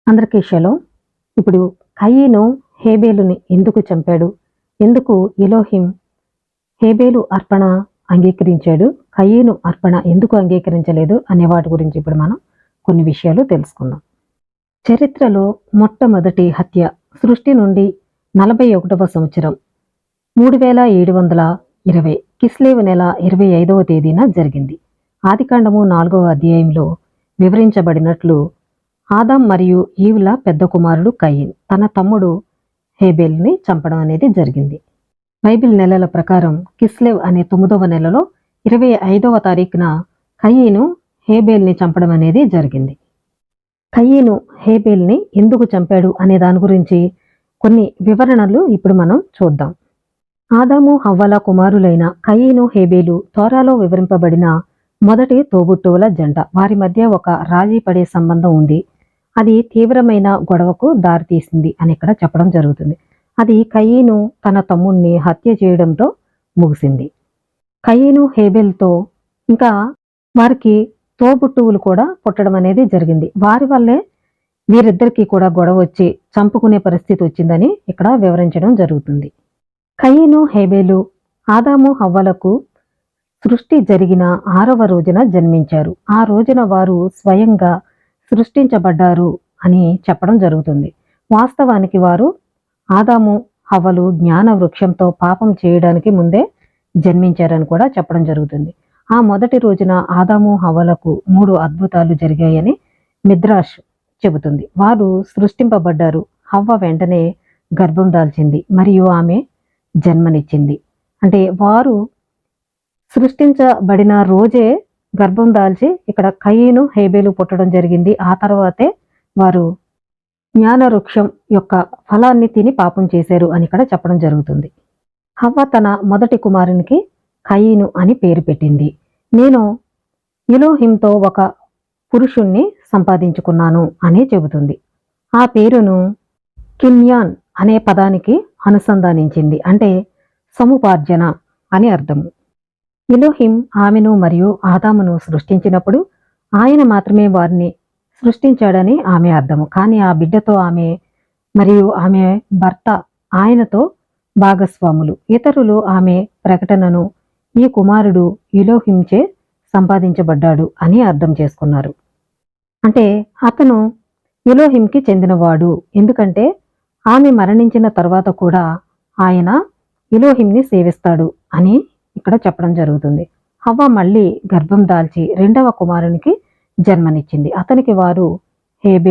అందరికీ షలోం. ఇప్పుడు కయీను హేబేలుని ఎందుకు చంపాడు? ఎందుకు ఎలోహిం హేబేలు అర్పణ అంగీకరించాడు, కయీను అర్పణ ఎందుకు అంగీకరించలేదు అనే వాటి గురించి ఇప్పుడు మనం కొన్ని విషయాలు తెలుసుకుందాం. చరిత్రలో మొట్టమొదటి హత్య సృష్టి నుండి 41వ సంవత్సరం 3720 కిస్లేవు నెల 25వ తేదీన జరిగింది. ఆదికాండము 4వ అధ్యాయంలో వివరించబడినట్లు ఆదాం మరియు ఈవుల పెద్ద కుమారుడు కయీన్ తన తమ్ముడు హేబేల్ని చంపడం అనేది జరిగింది. బైబిల్ నెలల ప్రకారం కిస్లేవ్ అనే 9వ నెలలో 25వ తారీఖున కయీను హేబేల్ని చంపడం అనేది జరిగింది. కయీను హేబేల్ని ఎందుకు చంపాడు అనే దాని గురించి కొన్ని వివరణలు ఇప్పుడు మనం చూద్దాం. ఆదాము హవ్వల కుమారులైన కయీను హేబేలు తోరాలో వివరింపబడిన మొదటి తోబుట్టువుల జంట. వారి మధ్య ఒక రాజీ పడే సంబంధం ఉంది. అది తీవ్రమైన గొడవకు దారితీసింది అని ఇక్కడ చెప్పడం జరుగుతుంది. అది కయీను తన తమ్ముణ్ణి హత్య చేయడంతో ముగిసింది. కయీను హేబేల్తో ఇంకా వారికి తోబుట్టువులు కూడా పుట్టడం అనేది జరిగింది. వారి వల్లే వీరిద్దరికీ కూడా గొడవ వచ్చి చంపుకునే పరిస్థితి వచ్చిందని ఇక్కడ వివరించడం జరుగుతుంది. కయీను హేబేలు ఆదాము హవ్వలకు సృష్టి జరిగిన 6వ రోజున జన్మించారు. ఆ రోజున వారు స్వయంగా సృష్టించబడ్డారు అని చెప్పడం జరుగుతుంది. వాస్తవానికి వారు ఆదాము హవ్వలు జ్ఞాన వృక్షంతో పాపం చేయడానికి ముందే జన్మించారని కూడా చెప్పడం జరుగుతుంది. ఆ మొదటి రోజున ఆదాము హవ్వలకు 3 అద్భుతాలు జరిగాయని మిద్రాష్ చెబుతుంది. వారు సృష్టింపబడ్డారు. హవ్వ వెంటనే గర్భం దాల్చింది మరియు ఆమె జన్మనిచ్చింది. అంటే వారు సృష్టించబడిన రోజే గర్భం దాల్చి ఇక్కడ కయీను హేబేలు పుట్టడం జరిగింది. ఆ తర్వాతే వారు జ్ఞాన వృక్షం యొక్క ఫలాన్ని తిని పాపం చేశారు అని ఇక్కడ చెప్పడం జరుగుతుంది. హవ్వ తన మొదటి కుమారునికి కయీను అని పేరు పెట్టింది. నేను ఎలోహింతో ఒక పురుషుణ్ణి సంపాదించుకున్నాను అని చెబుతుంది. ఆ పేరును కిన్యాన్ అనే పదానికి అనుసంధానించింది. అంటే సముపార్జన అని అర్థము. ఎలోహిం ఆమెను మరియు ఆదామును సృష్టించినప్పుడు ఆయన మాత్రమే వారిని సృష్టించాడని ఆమె అర్థము. కానీ ఆ బిడ్డతో ఆమె మరియు ఆమె భర్త ఆయనతో భాగస్వాములు. ఇతరులు ఆమె ప్రకటనను ఈ కుమారుడు ఎలోహించే సంపాదించబడ్డాడు అని అర్థం చేసుకున్నారు. అంటే అతను ఎలోహింకి చెందినవాడు. ఎందుకంటే ఆమె మరణించిన తర్వాత కూడా ఆయన ఎలోహింని సేవిస్తాడు అని ఇక్కడ చెప్పడం జరుగుతుంది. హవ్వ మళ్ళీ గర్భం దాల్చి 2వ కుమారునికి జన్మనిచ్చింది. అతనికి వారు హేబే